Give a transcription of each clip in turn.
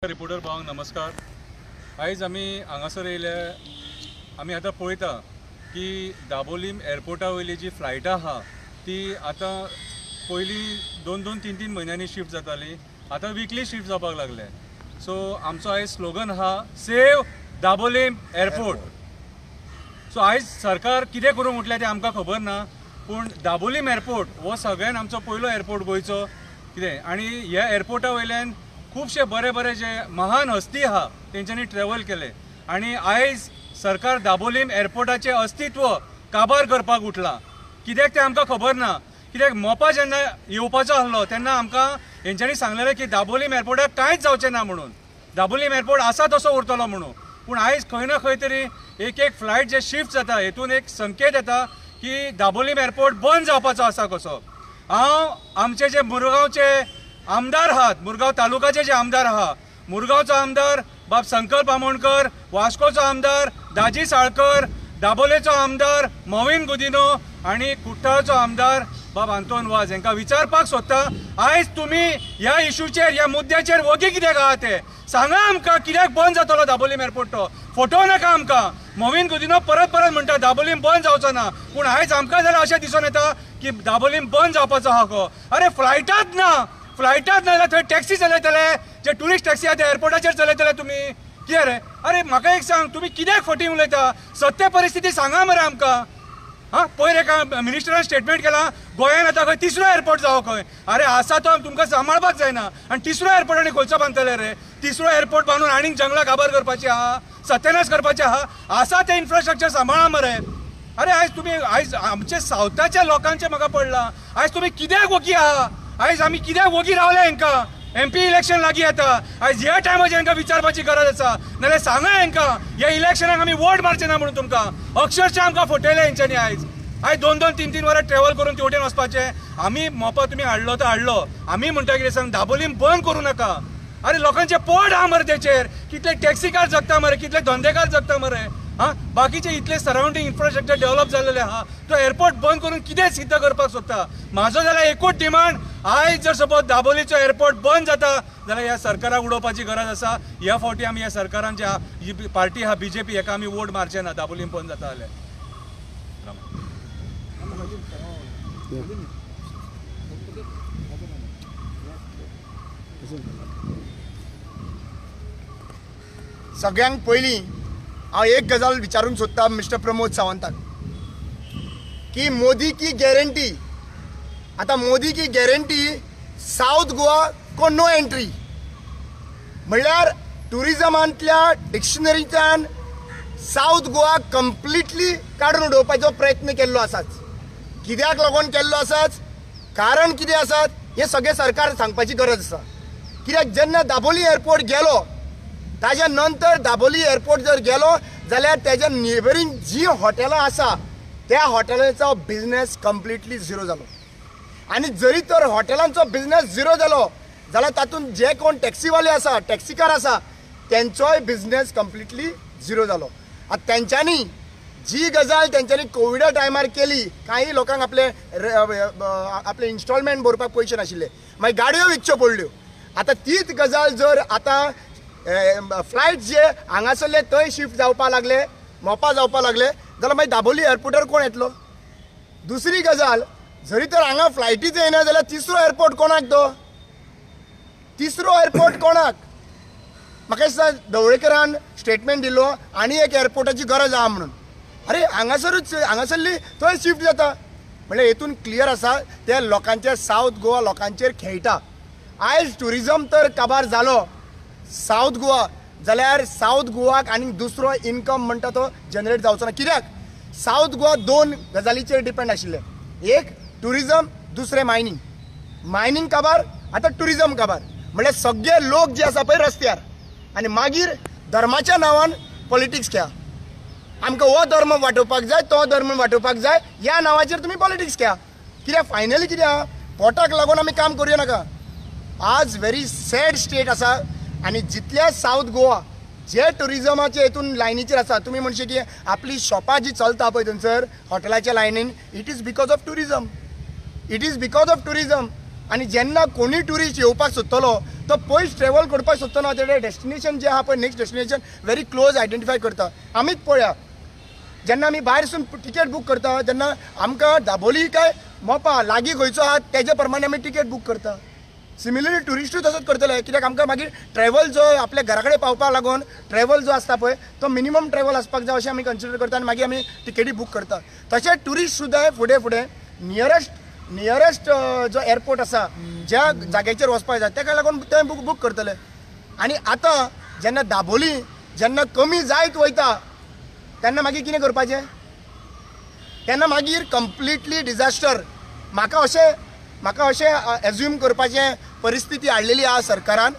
Reporter भावांक नमस्कार। आयज आमी हांगासर येयले, आमी आतां पळयता की दाबोलीम एअरपोर्टा वयली जी फ्लायटां आहा ती आतां पयलीं 2-3 म्हयन्यांनी शिफ्ट जाताली, आतां वीकली शिफ्ट जावपाक लागले। सो आमचो आयज स्लोगन आहा सेव दाबोलीम एअरपोर्ट। सो आयज सरकार कितें करूंक म्हटलें तें आमकां खबर ना, पूण दाबोलीम एअरपोर्ट हो सगळ्यान आमचो पयलो एअरपोर्ट गोंयचो कितें, आनी ह्या एअरपोर्टा वयल्यान खूबशे बरे बरे जे महान हस्ती आहा तेंच्यांनी ट्रॅव्हल केले, आनी आयज सरकार दाबोलीम एअरपोर्टाचें अस्तित्व काबार करपाक उठला। कित्याक तें आमकां खबर ना, कित्याक मोपा जेन्ना येवपाचो आसलो तेन्ना आमकां हेंच्यांनी सांगलेलें की दाबोलीम एअरपोर्टाक कांयच जावचें ना म्हणून, दाबोलीम एअरपोर्ट आसा तसो उरतलो म्हणून। पूण आयज खंय ना खंय तरी एक फ्लायट जे शिफ्ट जाता हेतून एक संकेत येता की दाबोलीम एअरपोर्ट बंद जावपाचो आसा कसो। हांव आमचे जे मुरगांवचे आमदार आहात, मुरगांव तालुकाचे जे आमदार आहा, मुरगांवचो आमदार बाब संकल्प आमोणकर, वास्कोचो आमदार दाजी साळकर, दाबोलेचो आमदार मॉविन गुदिनो आनी कुट्टाळचो आमदार बाब आंतोन वाज हांकां विचारपाक सोदता, आयज तुमी ह्या इशूचेर ह्या मुद्द्याचेर वगी कित्याक आहा ते सांगा आमकां। कित्याक बंद जातलो दाबोलीम एअरपोर्ट तो फोटो नाका आमकां। मॉविन गुदिनो परत म्हणटा दाबोलीम बंद जावचो ना, पूण आयज आमकां जाल्यार अशें दिसून येता की दाबोलीम बंद जावपाचो आहा को। अरे फ्लायटाच ना जाल्यार थंय टॅक्सी चलयतले, जे टुरिस्ट टॅक्सी आहा ते एअरपोर्टाचेर चलयतले तुमी कितें रे? अरे म्हाका एक सांग, तुमी कित्याक फटी उलयता? सत्य परिस्थिती सांगा मरे आमकां। पयर एका मिनिस्टरान स्टेटमेंट केला गोंयांत आतां खंय तिसरो एअरपोर्ट जावो खंय। अरे आसा तो तुमकां सांबाळपाक जायना, आनी तिसरो एअरपोर्ट आनी खंयचो बांदतले रे? तिसरो एअरपोर्ट बांदून आनीक जंगलां काबार करपाची आहा, सत्यानाश करपाचे आहा, आसा ते इन्फ्रास्ट्रक्चर सांबाळा मरे। अरे आयज आमच्या सावथाच्या लोकांचे म्हाका पडला, आयज तुमी कित्याक वगी आहा? आयज आमी कित्याक वगी रावले हांकां? MP इलेक्शन लागीं येता, आयज ह्या टायमाचेर हांकां विचारपाची गरज आसा, नाल्यार सांगा हांकां ह्या इलेक्शनाक आमी वोट मारचे ना म्हणून तुमकां। अक्षरशः आमकां फटयले हेंच्यांनी। आयज 2-3 वरां ट्रॅव्हल करून तेवटेन वचपाचें। आमी मोपा तुमी हाडलो तर हाडलो, आमी म्हणटा कितें सांग, दाबोलीम बंद करूं नाका। अरे लोकांचे पोट आहा मरे तेचेर, कितले टॅक्सीकार जगता मरे, कितले धंदेकार जगता मरे। बाकीचे इतले सराउंडींग इन्फ्रास्ट्रक्चर डेव्हलप जाल्लेले आहा, तो एअरपोर्ट बंद करून कितें सिद्ध करपाक सोदता? म्हाजो जाल्यार एकूच डिमांड, आयज जर सपोज दाबोलीचो एअरपोर्ट बंद जाता जाल्यार ह्या सरकाराक उडोवपाची गरज आसा। ह्या फावटी आमी ह्या सरकारान जी पार्टी आहा BJP हेका आमी वोट मारचे ना दाबोलीम बंद जाता जाल्यार। सगळ्यांक पयलीं हांव एक गजाल विचारूंक सोदता मिस्टर प्रमोद सावंताक की मोदी की गॅरंटी, आतां मोदी की गॅरंटी साऊथ गोवा को नो एंट्री म्हणल्यार टुरिजमांतल्या डिक्शनरींतल्यान साऊथ गोवा कंप्लिटली काडून उडोवपाचो प्रयत्न केल्लो आसाच। कित्याक लागून केल्लो आसाच, कारण कितें आसात हें सगळें सरकार सांगपाची गरज आसा। कित्याक जेन्ना दाबोली एअरपोर्ट गेलो ताज्या नंतर दाबोली एअरपोर्ट जर गेलो जाल्यार तेज्या नेबरींग जी हॉटेलां आसा त्या हॉटेलांचो बिझनेस कंप्लिटली झिरो जालो। आनी जरी तर हॉटेलांचो बिझनेस झिरो जालो जाल्यार तातूंत जे कोण टॅक्सीवाले आसा, टॅक्सीकार आसा, तेंचोय बिझनेस कंप्लिटली झिरो जालो। आतां तेंच्यांनी जी गजाल तेंच्यांनी कोविडा टायमार केली, काही लोकांक आपले इन्स्टॉलमेंट भरपाक पयशे नाशिल्ले, मागीर गाडयो विकच्यो पडल्यो। आतां तीच गजाल जर आतां फ्लायट जे हांगासरले थंय शिफ्ट जावपाक लागले, मोपा जावपाक लागले जाल्यार मागीर दाबोली एअरपोर्टार कोण येतलो? दुसरी गजाल, जरी तर हांगा फ्लायटीच येना जाल्यार तिसरो एअरपोर्ट कोणाक तो? तिसरो एअरपोर्ट कोणाक? म्हाका दिसता ढवळेकरान स्टेटमेंट दिलो आनी एक एअरपोर्टाची गरज आहा म्हणून। अरे हांगासरली थंय शिफ्ट जाता म्हणल्यार हेतून क्लियर आसा त्या लोकांचे साऊथ गोवा लोकांचेर खेळटा। आयज टुरिजम तर काबार जालो साऊथ गोवा, जाल्यार साऊथ गोवाक आनी दुसरो इनकम म्हणटा तो जनरेट जावचो ना। कित्याक? साऊथ गोवा 2 गजालीचेर डिपेंड आशिल्ले, एक टुरिजम, दुसरें मायनींग काबार, आतां टुरिजम काबार। म्हणल्यार सगळे लोक जे आसा पळय रस्त्यार, आनी मागीर धर्माच्या नांवान पॉलिटिक्स खेळा। आमकां हो धर्म वांटोवपाक जाय, तो धर्म वांटोवपाक जाय, ह्या नांवाचेर तुमी पॉलिटिक्स खेळा। कित्याक फायनली कितें आहा, पोटाक लागून आमी काम करूं नाका। आज व्हेरी सॅड स्टेट आसा, आनी जितल्या साऊथ गोवा जे टुरिजमाचे हेतून लायनीचेर आसा, तुमी म्हणशे की आपली शॉपां जी चलता पळय थंयसर हॉटेलाच्या लायनीन, it is because of tourism. आनी जेन्ना कोणी ट्युरिस्ट येवपाक सोदतलो तो पयस ट्रॅव्हल करपाक सोदतना तेजे डेस्टिनेशन जे आहा पळय next destination very close identify करता. आमीच पळया जेन्ना आमी भायरसून टिकेट बूक करता जेन्ना आमकां दाबोली काय मोपा लागीं खंयचो आहा तेजे प्रमाणे आमी टिकेट बूक करता. सिमिलरली ट्युरिस्टूय तसोच करतले कित्याक आमकां मागीर ट्रॅव्हल जो आपल्या घरा कडेन पावपाक लागून ट्रॅव्हल जो आसता पळय तो मिनिमम ट्रॅव्हल आसपाक जाय अशें आमी कन्सिडर करता आनी मागीर आमी टिकेटी बूक करता. तशेंच ट्युरिस्ट सुद्दां फुडें फुडें नियरस्ट जो एअरपोर्ट आसा ज्या जाग्याचेर वचपाक जाय तेका लागून ते बूक करतले. आनी आतां जेन्ना दाबोली जेन्ना कमी जायत वयता तेन्ना मागीर कितें करपाचें तेन्ना मागीर कंप्लिटली डिजास्टर. म्हाका अशें एज्यूम करपाचें परिस्थिती हाडलेली आहा सरकारान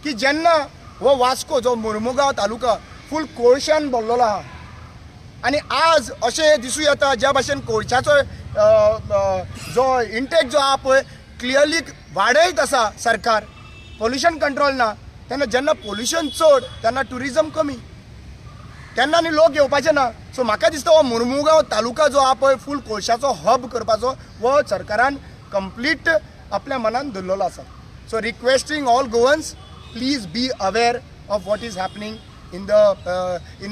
की जेन्ना हो वास्को जो मुर्मुगांव तालुका फूल कोळशान भरलेलो आहा आनी आज अशें दिसूं येता ज्या भाशेन कोळशाचो जो इंटेक जो आहा पळय क्लियरली वाडयत आसा सरकार. पोल्युशन कंट्रोल ना तेन्ना जेन्ना पोल्युशन चड तेन्ना ट्युरिजम कमी तेन्ना आनी लोक येवपाचे ना. सो म्हाका दिसता हो मुर्मुगांव तालुका जो आहा पळय फूल कोळशाचो हब करपाचो हो सरकारान कंप्लीट आपल्या मनान धरलेलो आसा. So requesting all Goans please be aware of what is happening in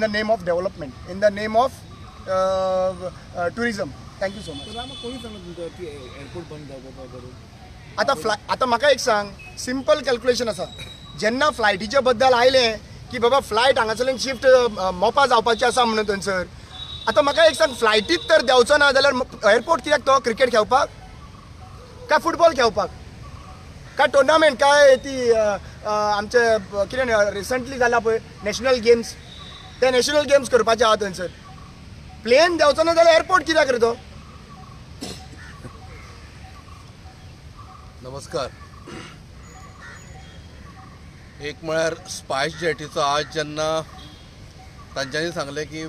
the name of development, in the name of tourism. Thank you so much. आता म्हाका एक सांग सिंपल कॅल्क्युलेशन आसा. जेन्ना फ्लायटीच्या बद्दल आयलें की बाबा फ्लायट हांगासरल्यान शिफ्ट मोपा जावपाचें आसा म्हणून थंयसर आता म्हाका एक सांग फ्लायटीत तर देंवचो ना जाल्यार एअरपोर्ट कित्याक तो क्रिकेट खेळपाक काय फुटबॉल खेळपाक काय टुर्नामेंट काय ती आमचे कितें रिसंटली जाला पळय नॅशनल गेम्स ते नॅशनल गेम्स करपाचे आहा थंयसर. प्लेन देंवचो ना जाल्यार एअरपोर्ट कित्याक रे तो. नमस्कार. एक म्हळ्यार स्पायस जेटीचो आज जेन्ना तांच्यांनी सांगलें की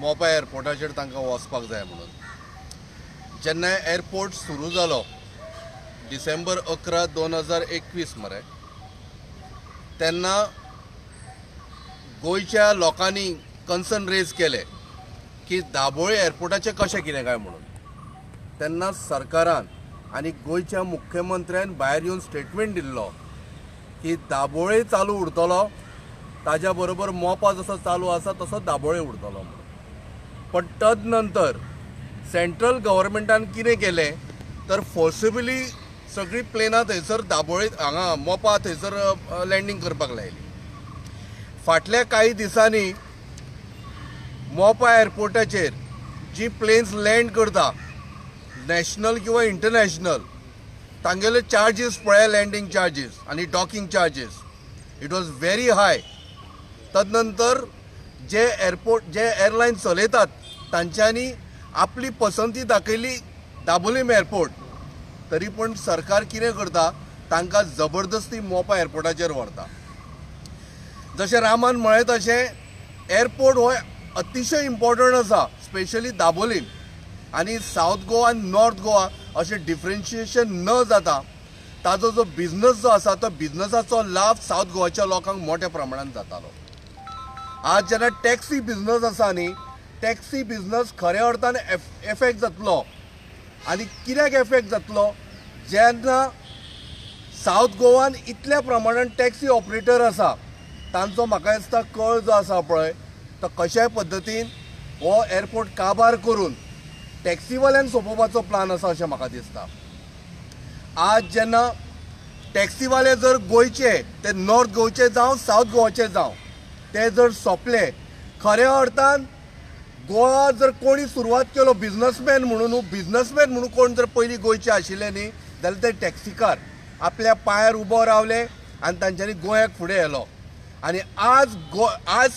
मोपा एअरपोर्टाचेर तांकां वचपाक जाय म्हणून जेन्ना एअरपोर्ट सुरू जालो डिसेंबर 11, 2021 मरे तेन्ना गोंयच्या लोकांनी कन्सर्न रेज केले की दाबोळे एअरपोर्टाचें कशें कितें काय म्हणून. तेन्ना सरकारान आनी गोंयच्या मुख्यमंत्र्यान भायर येवन स्टेटमेंट दिल्लो की दाबोळे चालू उरतलो ताज्या बरोबर मोपा जसो चालू आसा तसो दाबोळे उरतलो म्हणून. पण तदनंतर सेंट्रल गव्हर्मेंटान कितें केलें तर फोर्सिबली सगळी प्लेनां थंयसर दाबोळे हांगा मोपा थंयसर लँडींग करपाक लायली. फाटल्या काही दिसांनी मोपा एअरपोर्टाचेर जी प्लेन्स लँड करता नॅशनल किंवा इंटरनॅशनल तांगेले चार्जीस पळय लँडींग चार्जीस आनी docking charges it was very high. तदनंतर जे एअरलायन चलयतात तांच्यांनी आपली पसंती दाखयली दाबोलीम एअरपोर्ट. तरी पण सरकार कितें करता तांकां जबरदस्ती मोपा एअरपोर्टाचेर व्हरता. जशें रामान म्हळें तशें एअरपोर्ट हो अतिशय इम्पॉर्टंट आसा स्पेशली दाबोलीम आनी सावथ गोवा आनी नॉर्थ गोवा अशें डिफरन्शिएशन न जाता ताजो जो बिझनस जो आसा तो बिझनसाचो लाभ सावथ गोवाच्या लोकांक मोठ्या प्रमाणात जातालो. आज जेन्ना टॅक्सी बिझनस आसा न्ही टॅक्सी बिझनस खऱ्या अर्थान एफेक्ट जातलो. आनी कित्याक एफेक्ट जातलो जेन्ना सावथ गोवान इतल्या प्रमाणान टॅक्सी ऑपरेटर आसा तांचो म्हाका दिसता कळ जो आसा पळय तो कशाय पद्दतीन हो एअरपोर्ट काबार करून टॅक्सीवाल्यांक सोंपोवपाचो प्लान आसा अशें म्हाका दिसता. आज जेन्ना टॅक्सीवाले जर गोंयचे ते नॉर्थ गोंयचे जावं सावथ गोवाचे जावं ते जर सोंपले खऱ्या अर्थान गोवा जर कोणी सुरवात केलो बिझनसमॅन म्हणून कोण जर पयलीं गोंयचे आशिल्ले न्ही जाल्यार ते टॅक्सीकार आपल्या पांयार उबो रावले आनी तांच्यांनी गोंयाक फुडें येलो. आनी आज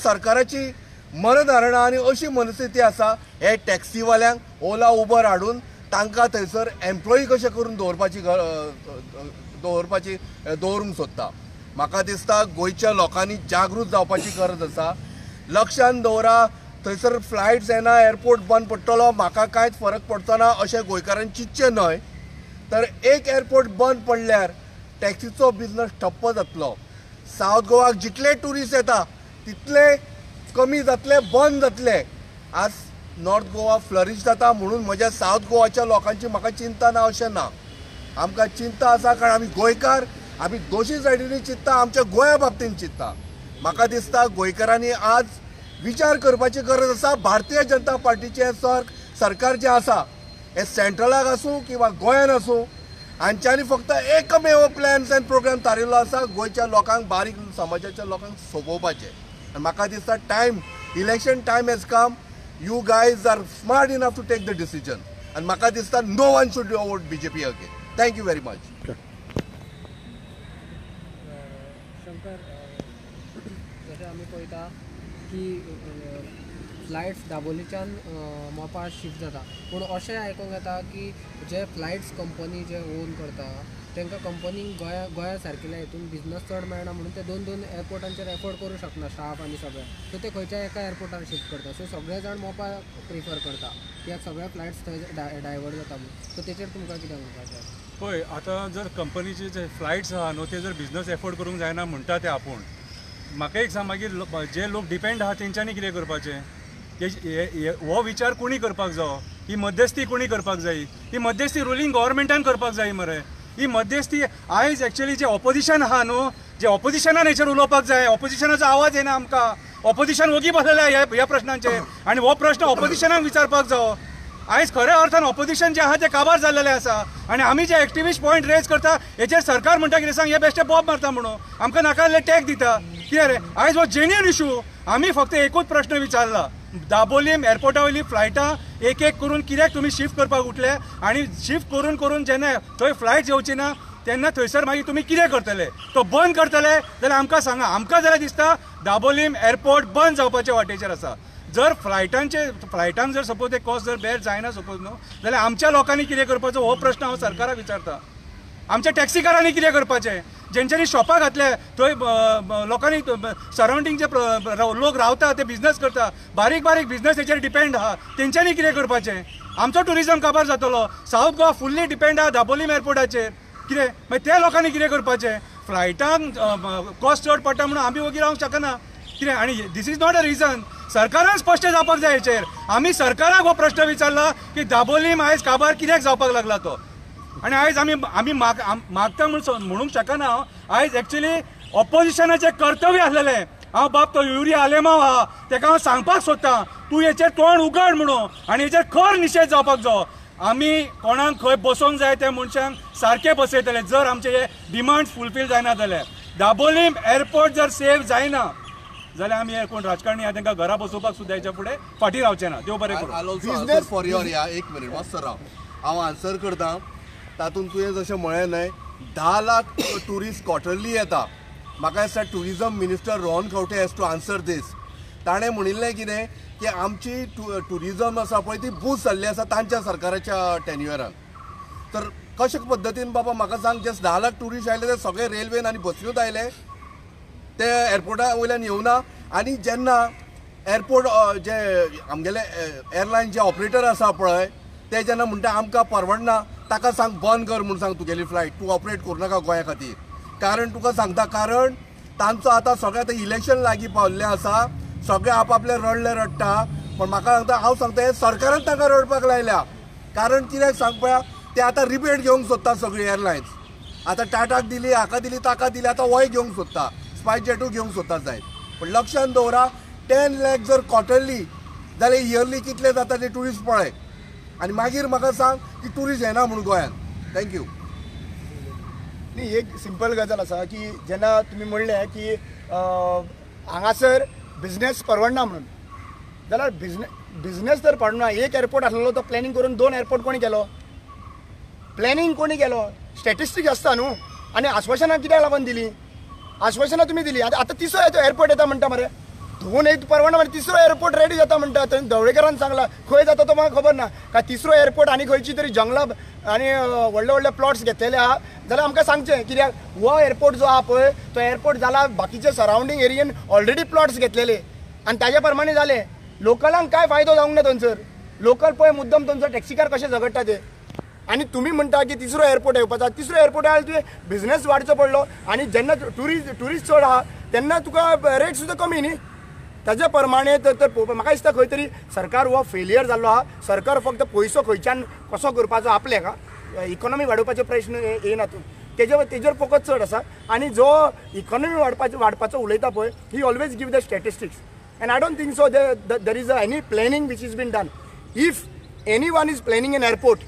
सरकाराची मनधारणा आनी अशी मनस्थिती आसा हे टॅक्सीवाल्यांक ओला उबर हाडून तांकां थंयसर एम्प्लॉई कशें करून दवरूंक सोदता. म्हाका दिसता गोंयच्या लोकांनी जागृत जावपाची गरज आसा. लक्षांत दवरा थंयसर फ्लायट्स येना एअरपोर्ट बंद पडटलो म्हाका कांयच फरक पडचो ना अशें गोंयकारांनी चिंतचें न्हय. तर एक एअरपोर्ट बंद पडल्यार टॅक्सीचो बिझनस ठप्प जातलो. सावथ गोवाक जितले ट्युरिस्ट येता तितले कमी जातले बंद जातले. आज नॉर्थ गोवा फ्लरीश जाता म्हणून म्हज्या सावथ गोवाच्या लोकांची म्हाका चिंता ना अशें ना. आमकां चिंता आसा कारण आमी गोंयकार, आमी दोशी सायडींनी चिंतता, आमच्या गोंया बाबतींत चिंतता. म्हाका दिसता गोंयकारांनी आज विचार करपाची गरज आसा. भारतीय जनता पार्टीचें सरकार जें आसा हें सेंट्रलाक आसूं किंवा गोंयान आसूं, हांच्यांनी फक्त एकमेव प्लॅन्स एंड प्रोग्राम थारिल्लो आसा गोंयच्या लोकांक, बारीक समाजाच्या लोकांक सोंपोवपाचें. आनी म्हाका दिसता election time has come. You guys are smart enough to take the decision. आनी म्हाका दिसता no one should vote BJP again. Thank you very much. Shankar, जशें आमी पळयता की फ्लायट्स दाबोलीच्यान मोपा शिफ्ट जाता, पूण अशें आयकूंक येता की जे फ्लायट्स कंपनी जे ओन करता तांकां कंपनीक गोंया सारकेल्या हितून बिझनस चड मेळना म्हणून ते 2 एअरपोर्टांचेर एफोर्ड करूं शकना स्टाफ आनी सगळें. सो ते खंयच्या एका एअरपोर्टार शिफ्ट करता. सो सगळे जाण मोपा प्रिफर करता कित्याक सगळे फ्लायट्स थंय डायवर्ट जाता म्हणून. सो तेचेर तुमकां कितें म्हणपाचें? पळय, आतां जर कंपनीचे जे फ्लायट्स आहा न्हू ते जर बिझनस एफोर्ड करूंक जायना म्हणटा ते आपूण, म्हाका एक सांग, मागीर जे लोक डिपेंड आहा तेंच्यांनी कितें करपाचें? हो विचार कोणी करपाक जायो? ही मध्यस्थी कोणी करपाक जायी? ही मध्यस्थी रुलींग गव्हर्मेंटान करपाक जाय मरे. ही मध्यस्थी आयज एक्चुअली जे ऑपोजिशन आहा न्हू, जे ऑपोजिशनान हेचेर उलोवपाक जाय. ऑपोजिशनाचो आवाज येना आमकां. ऑपोजिशन ओगी बसलेलें ह्या प्रश्नांचेर आनी हो प्रश्न ऑपोजिशनाक विचारपाक जायो. आयज खऱ्या अर्थान ऑपोजिशन जे आहा ते काबार जाल्लेलें आसा आनी आमी जे एक्टिविस्ट पॉयंट रेज करता हेचेर सरकार म्हणटा कितें सांग, हे बेश्टे बॉब मारता म्हणून आमकां नाकाल्ले टॅग दिता. कितें रे, आयज हो जेन्युइन इशू. आमी फक्त एकूच प्रश्न विचारला, दाबोलीम एअरपोर्टा वयली फ्लायटां एक करून कित्याक तुमी शिफ्ट करपाक उठले आनी शिफ्ट करून करून जेन्ना थंय फ्लायट येवची ना तेन्ना थंयसर मागीर तुमी कितें करतले? तो बंद करतले जाल्यार आमकां सांगा. आमकां जाल्यार दिसता दाबोलीम एअरपोर्ट बंद जावपाच्या वाटेचेर आसा. जर फ्लायटांक जर सपोज ते कॉस्ट जर बेर जायना सपोज न्हू, जाल्यार आमच्या लोकांनी कितें करपाचो हो प्रश्न हांव सरकाराक विचारता. आमच्या टॅक्सीकारांनी कितें करपाचें? जेंच्यांनी शॉपां घातले थंय लोकांनी सरावंडींग जे लोक रावता ते बिझनस करता, बारीक बिझनस हेचेर डिपेंड आहा, तेंच्यांनी कितें करपाचें? आमचो टुरिझम काबार जातलो. सावथ गोवा फुल्ली डिपेंड आहा दाबोलीम एअरपोर्टाचेर. कितें मागीर त्या लोकांनी कितें करपाचें? फ्लायटांक कॉस्ट चड पडटा म्हणून आमी वगीर रावंक शकना. कितें आनी this is not a reason. सरकारान स्पश्ट जावपाक जाय हेचेर. आमी सरकाराक हो प्रश्न विचारला की दाबोलीम आयज काबार कित्याक जावपाक लागला तो. आनी आयज आमी मागता म्हणूंक शकना. आयज एक्चुअली ऑपोजिशनाचें कर्तव्य आसलेलें. हांव बाब तो युरिया आलेमाव आहा ताका हांव सांगपाक सोदतां, तूं हेचेर तोंड उगड म्हणून आनी हेचेर खर निशेध जावपाक जायो. आमी कोणाक खंय बसोवंक जाय त्या मनशांक सारके बसयतले जर आमचे हे डिमांड फुलफील जायना जाल्यार. दाबोलीम एअरपोर्ट जर सेफ जायना जाल्यार आमी हे कोण राजकारणी आहा तांकां घरा बसोवपाक सुद्दां हेच्या फुडें फाटीं रावचे ना. देव बरें करूं. फॉर युअर एक मिनिट मातसो राव, हांव आन्सर करता. तातूंत तुवें जशें म्हळें न्हय 10 लाख ट्युरिस्ट क्वार्टरली येता. म्हाका दिसता tourism minister Rohan Khaunte has to answer this. ताणें म्हणिल्लें कितें की आमची टुरिझम आसा पळय ती बूस्ट जाल्ली आसा तांच्या सरकाराच्या टेन्युअरान. तर कशे पद्दतीन बाबा म्हाका सांग, जे 10 लाख ट्युरिस्ट आयले ते सगळे रेल्वेन आनी बसीनूच आयले, ते एअरपोर्टा वयल्यान येवना. आनी जेन्ना एअरपोर्ट जे आमगेले एअरलायन जे ऑपरेटर आसा पळय ते जेन्ना म्हणटा आमकां परवडना, ताका सांग बंद कर म्हणून सांग तुगेली फ्लायट, तूं ऑपरेट करूं नाका गोंया खातीर. कारण तुका सांगता, कारण तांचो आतां सगळें आतां इलेक्शन लागीं पावल्लें आसा, सगळे आपआपले रडले रडटा. पण म्हाका सांगता, हांव सांगता हे सरकारान तांकां रडपाक लायल्या. कारण कित्याक सांग पळया, ते आतां रिबेट घेवंक सोदता सगळी एअरलायन्स. आतां टाटाक दिली, हाका दिली, ताका दिली, आतां होय घेवंक सोदता, स्पायस जेटूय घेवंक सोदता जाय. पण लक्षांत दवरा, 10 लाख जर क्वार्टरली जाल्यार इयरली कितले जाता ते ट्युरिस्ट पळय. आनी मागीर म्हाका सांग की ट्युरिस्ट येना म्हणून गोंयांत. थँक्यू. न्ही, एक सिंपल गजाल आसा की जेन्ना तुमी म्हणलें की हांगासर बिझनेस परवडना म्हणून, जाल्यार बिझनेस जर पडना, एक एअरपोर्ट आसलेलो तो प्लॅनिंग करून 2 एअरपोर्ट कोणी केलो? प्लॅनिंग कोणी केलो? स्टॅटिस्टिक्स आसता न्हू. आनी आश्वासनां कित्याक लागून दिली? आश्वासनां तुमी दिली. आतां तिसरो एअरपोर्ट येता म्हणटा मरे, 2 एक परवडना म्हणजे तिसरो एअरपोर्ट रेडी जाता म्हणटा. थंय ढवळेकरान सांगला, खंय जाता तो म्हाका खबर ना. काय तिसरो एअरपोर्ट आनी खंयची तरी जंगलां आनी व्हडले व्हडले प्लॉट्स घेतलेले आहा जाल्यार आमकां सांगचें. कित्याक हो एअरपोर्ट जो आहा पळय तो एअरपोर्ट जाला बाकीच्या सरावंडींग एरियेन ऑलरेडी प्लॉट्स घेतलेले आनी ताज्या प्रमाणे जाले. लोकलांक काय फायदो जावंक ना थंयसर. लोकल पळय मुद्दम थंयसर टॅक्सीकार कशे झगडटा ते. आनी तुमी म्हणटा की तिसरो एअरपोर्ट येवपाचो. तिसरो एअरपोर्ट आयला तुवें बिझनेस वाडचो पडलो आनी जेन्ना ट्युरिस्ट चड आहा तेन्ना तुका रेट सुद्दां कमी न्ही. ताजे प्रमाणे तर म्हाका दिसता खंय तरी सरकार हो फेलियर जाल्लो आहा. सरकार फक्त पयसो खंयच्यान कसो करपाचो आपल्याक इकॉनॉमी वाडोवपाचे प्रश्न येयना तेजेर फोकस चड आसा आनी जो इकॉनॉमी वाडपाचो उलयता पळय he always give the statistics and I don't think so there is any planning which is been done if any one is planning an airport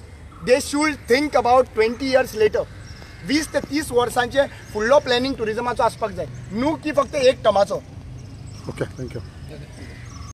they should think about 20 years later 20 ते 30 वर्सांचे फुडलो planning टुरिजमाचो आसपाक जाय न्हू की फक्त एक टर्माचो. Okay thank you.